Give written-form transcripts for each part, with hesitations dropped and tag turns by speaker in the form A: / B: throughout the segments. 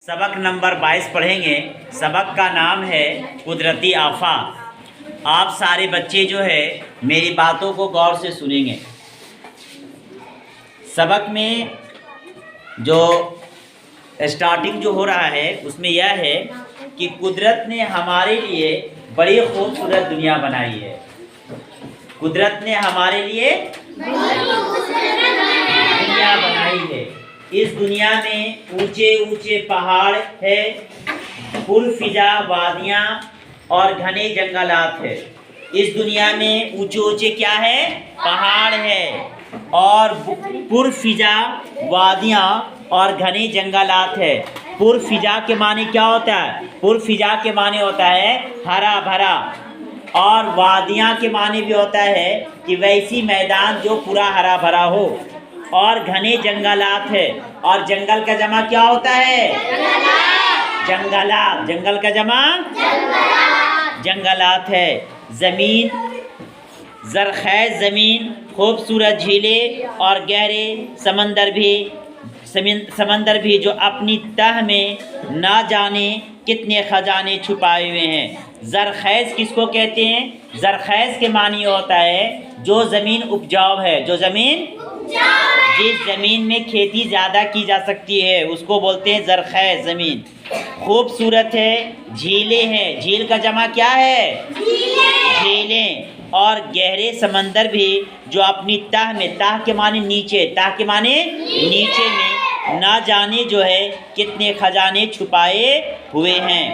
A: सबक नंबर 22 पढ़ेंगे। सबक का नाम है कुदरती आफात। आप सारे बच्चे जो है मेरी बातों को गौर से सुनेंगे। सबक में जो स्टार्टिंग जो हो रहा है उसमें यह है कि कुदरत ने हमारे लिए बड़ी खूबसूरत दुनिया बनाई है। कुदरत ने हमारे लिए दुनिया बनाई है। इस दुनिया में ऊंचे ऊंचे पहाड़ है, पुरफिजा वादियाँ और घने जंगलात है। इस दुनिया में ऊंचे ऊंचे क्या है? पहाड़ है और पुरफिजा वादियाँ और घने जंगलात है। पुरफिजा के माने क्या होता है? पुरफिजा के माने होता है हरा भरा, और वादियाँ के माने भी होता है कि वैसी मैदान जो पूरा हरा भरा हो, और घने जंगलात है। और जंगल का जमा क्या होता है? जंगलात। जंगल का जमा जंगलात है। ज़मीन, ज़रख़ैज़ ज़मीन, खूबसूरत झीलें और गहरे समंदर भी जो अपनी तह में ना जाने कितने खजाने छुपाए हुए हैं। ज़रख़ैज़ किसको कहते हैं? ज़रख़ैज़ के मानी होता है जो ज़मीन उपजाऊ है, जो ज़मीन जिस ज़मीन में खेती ज़्यादा की जा सकती है उसको बोलते हैं ज़रख़ैज़ ज़मीन। खूबसूरत है, झीलें हैं। झील का जमा क्या है? झीलें। और गहरे समंदर भी जो अपनी तह में, तह के माने नीचे, तह के माने नीचे में ना जाने जो है कितने खजाने छुपाए हुए हैं।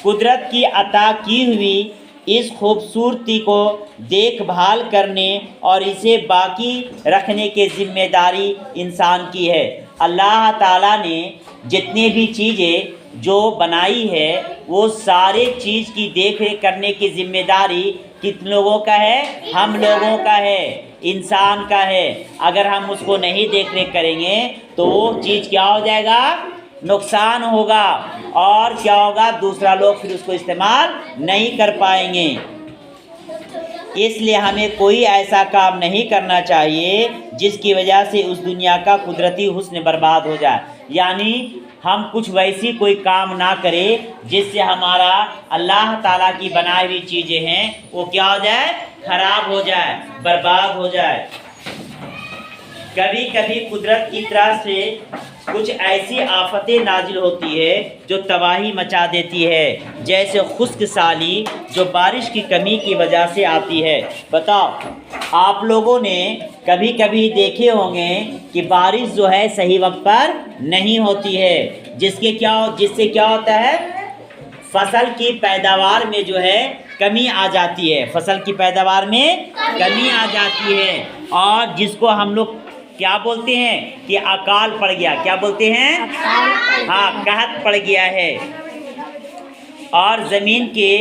A: कुदरत की अता की हुई इस खूबसूरती को देखभाल करने और इसे बाकी रखने की जिम्मेदारी इंसान की है। अल्लाह ताला ने जितने भी चीज़ें जो बनाई है वो सारे चीज़ की देख रेख करने की जिम्मेदारी कितने लोगों का है? हम लोगों का है, इंसान का है। अगर हम उसको नहीं देख रेख करेंगे तो वो चीज़ क्या हो जाएगा? नुकसान होगा। और क्या होगा? दूसरा लोग फिर उसको इस्तेमाल नहीं कर पाएंगे। इसलिए हमें कोई ऐसा काम नहीं करना चाहिए जिसकी वजह से उस दुनिया का कुदरती हुस्न बर्बाद हो जाए। यानी हम कुछ वैसी कोई काम ना करें जिससे हमारा अल्लाह ताला की बनाई हुई चीज़ें हैं वो क्या हो जाए? खराब हो जाए, बर्बाद हो जाए। कभी कभी कुदरत की तरफ से कुछ ऐसी आफतें नाजिल होती है जो तबाही मचा देती है, जैसे खुश्क साली जो बारिश की कमी की वजह से आती है। बताओ, आप लोगों ने कभी कभी देखे होंगे कि बारिश जो है सही वक्त पर नहीं होती है, जिससे क्या होता है? फसल की पैदावार में जो है कमी आ जाती है। फसल की पैदावार में कमी आ जाती है और जिसको हम लोग क्या बोलते हैं कि अकाल पड़ गया। क्या बोलते हैं? हाँ, कहत पड़ गया है। और ज़मीन के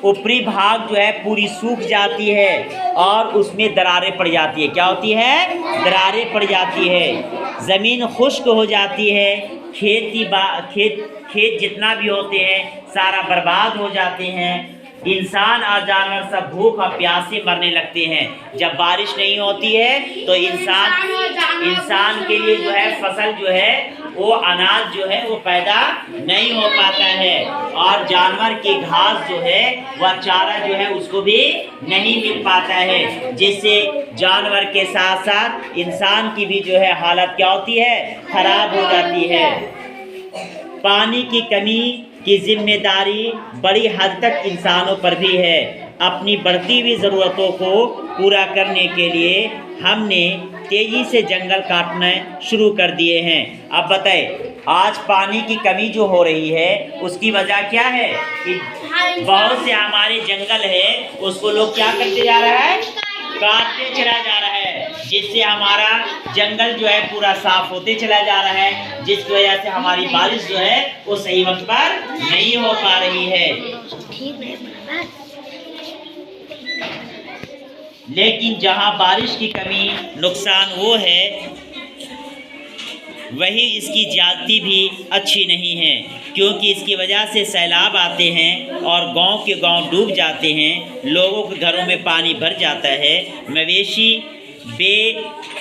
A: ऊपरी भाग जो है पूरी सूख जाती है और उसमें दरारें पड़ जाती है। क्या होती है? दरारें पड़ जाती है। ज़मीन खुश्क हो जाती है। खेत जितना भी होते हैं सारा बर्बाद हो जाते हैं। इंसान और जानवर सब भूख और प्यास से मरने लगते हैं। जब बारिश नहीं होती है तो इंसान के लिए जो है फसल जो है वो अनाज जो है वो पैदा नहीं हो पाता है, और जानवर की घास जो है वह चारा जो है उसको भी नहीं मिल पाता है, जिससे जानवर के साथ साथ इंसान की भी जो है हालत क्या होती है? खराब हो जाती है। पानी की कमी की जिम्मेदारी बड़ी हद तक इंसानों पर भी है। अपनी बढ़ती हुई ज़रूरतों को पूरा करने के लिए हमने तेज़ी से जंगल काटना शुरू कर दिए हैं। अब बताएं, आज पानी की कमी जो हो रही है उसकी वजह क्या है? कि बहुत से हमारे जंगल है उसको लोग क्या करते जा रहा है? काटते चला जा रहा है, जिससे हमारा जंगल जो है पूरा साफ होते चला जा रहा है, जिसकी वजह से हमारी बारिश जो है वो सही वक्त पर नहीं हो पा रही है। लेकिन जहां बारिश की कमी नुकसान वो है, वही इसकी ज्यादती भी अच्छी नहीं है, क्योंकि इसकी वजह से सैलाब आते हैं और गांव के गांव डूब जाते हैं। लोगों के घरों में पानी भर जाता है। मवेशी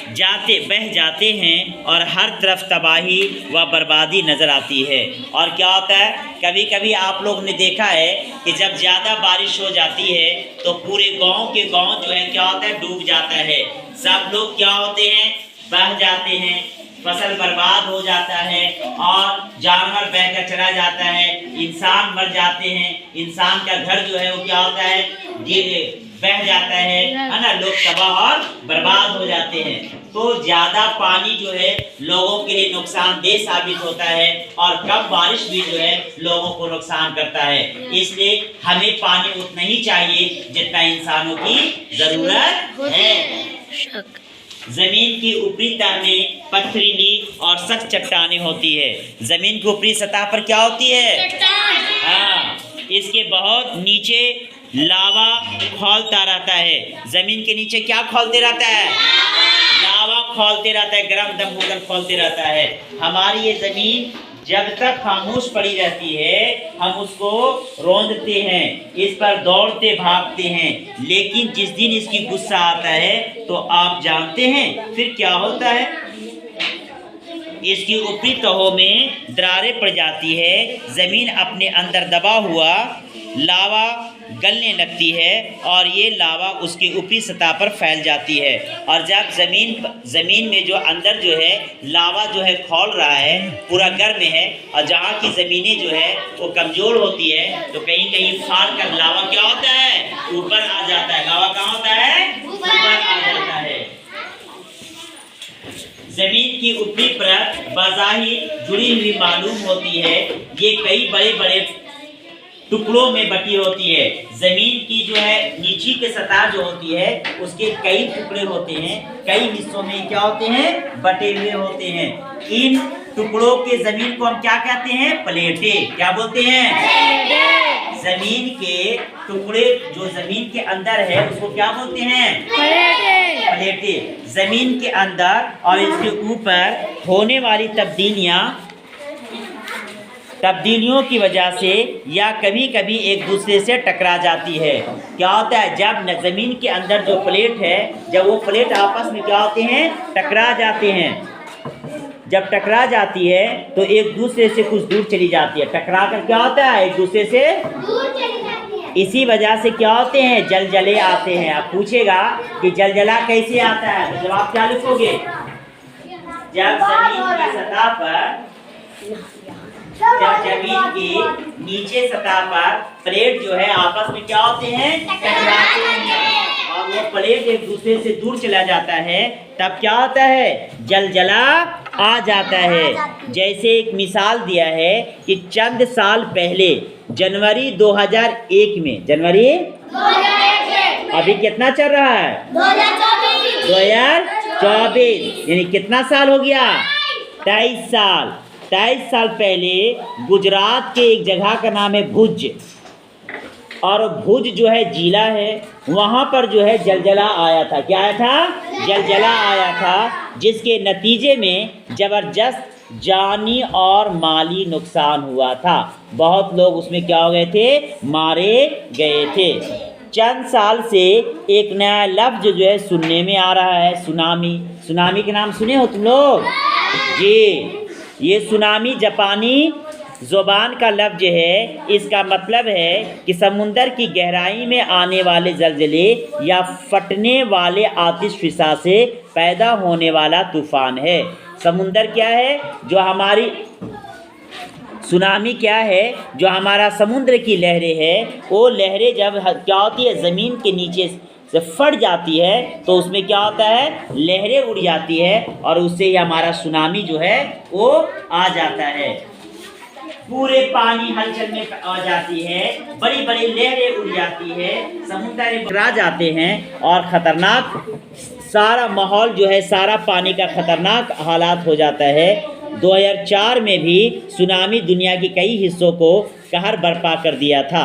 A: बह जाते हैं और हर तरफ तबाही व बर्बादी नज़र आती है। और क्या होता है, कभी कभी आप लोग ने देखा है कि जब ज़्यादा बारिश हो जाती है तो पूरे गांव के गांव जो है क्या होता है, डूब जाता है। सब लोग क्या होते हैं, बह जाते हैं, फसल बर्बाद हो जाता है और जानवर बहकर चला जाता है, इंसान मर जाते हैं, इंसान का घर जो है वो क्या होता है, बह जाता है ना, लोग तबाह और बर्बाद हो जाते हैं। तो ज़्यादा पानी जो है लोगों के लिए नुकसानदेह साबित होता है और कम बारिश भी जो है लोगों को नुकसान करता है। इसलिए हमें पानी उतना ही चाहिए जितना इंसानों की ज़रूरत है। जमीन की ऊपरी तह में पथरीली और सख्त चट्टानें होती है। जमीन की ऊपरी सतह पर क्या होती है, हाँ, इसके बहुत नीचे लावा खौलता रहता है। जमीन के नीचे क्या खौलते रहता है, लावा खौलते रहता है, गर्म दम होकर खौलते रहता है। हमारी ये जमीन जब तक खामोश पड़ी रहती है हम उसको रौंदते हैं, इस पर दौड़ते भागते हैं, लेकिन जिस दिन इसकी गुस्सा आता है तो आप जानते हैं फिर क्या होता है, इसकी ऊपरी तहों में दरारें पड़ जाती है, ज़मीन अपने अंदर दबा हुआ लावा गलने लगती है और ये लावा उसकी ऊपरी सतह पर फैल जाती है। और जब ज़मीन में जो अंदर जो है लावा जो है खौल रहा है, पूरा गर्म है, और जहाँ की ज़मीनें जो है वो कमज़ोर होती है तो कहीं कहीं फाड़ कर लावा क्या होता है, ऊपर आ जाता है। लावा कहाँ होता है, ऊपर आ जाता है। ज़मीन की ऊपरी परत बज़ाहिर जुड़ी हुई मालूम होती है, ये कई बड़े बड़े टुकड़ों में बटी होती है। ज़मीन की जो है नीचे की सतह जो होती है उसके कई टुकड़े होते हैं, कई हिस्सों में क्या होते हैं, बटे हुए होते हैं। इन टुकड़ों के ज़मीन को हम क्या कहते हैं, प्लेटें। क्या बोलते हैं, ज़मीन के टुकड़े जो ज़मीन के अंदर है उसको क्या बोलते हैं, प्लेटें। ज़मीन के अंदर और इसके ऊपर होने वाली तब्दीलियों की वजह से या कभी कभी एक दूसरे से टकरा जाती है। क्या होता है, जब ज़मीन के अंदर जो प्लेट है, जब वो प्लेट आपस में क्या होते हैं, टकरा जाते हैं, जब टकरा जाती है तो एक दूसरे से कुछ दूर चली जाती है। टकरा कर क्या होता है, एक दूसरे से दूर चली जाती है। इसी वजह से क्या होते हैं, जलजले आते हैं। आप पूछेगा कि जलजला कैसे आता है, तो जवाब क्या लिखोगे, जब ज़मीन की सतह पर, जब जमीन की नीचे सतह पर प्लेट जो है आपस में क्या होते हैं, टकराते हैं और वो प्लेट एक दूसरे से दूर चला जाता है, तब क्या होता है, जलजला आ जाता है। जैसे एक मिसाल दिया है कि चंद साल पहले जनवरी 2001 में, जनवरी 2001 अभी कितना चल रहा है, 2024, यानी कितना साल हो गया, 23 साल। 23 साल पहले गुजरात के एक जगह का नाम है भुज, और भुज जो है जिला है, वहाँ पर जो है जलजला आया था। क्या आया था, जलजला आया था, जिसके नतीजे में ज़बरदस्त जानी और माली नुकसान हुआ था। बहुत लोग उसमें क्या हो गए थे, मारे गए थे। चंद साल से एक नया लफ्ज़ जो है सुनने में आ रहा है, सुनामी। सुनामी के नाम सुने हो तुम लोग जी? ये सुनामी जापानी ज़ुबान का लफ्ज़ है। इसका मतलब है कि समुंदर की गहराई में आने वाले ज़लज़ले या फटने वाले आतिश फिसा से पैदा होने वाला तूफ़ान है। समुंदर क्या है, जो हमारी सुनामी क्या है, जो हमारा समुद्र की लहरें है, वो लहरें जब क्या होती है, ज़मीन के नीचे से फट जाती है तो उसमें क्या होता है, लहरें उड़ जाती है और उससे ही हमारा सुनामी जो है वो आ जाता है। पूरे पानी हलचल में आ जाती है, बड़ी बड़ी लहरें उड़ जाती है, समुद्र टकरा जाते हैं और ख़तरनाक सारा माहौल जो है, सारा पानी का ख़तरनाक हालात हो जाता है। 2004 में भी सुनामी दुनिया के कई हिस्सों को कहर बर्पा कर दिया था।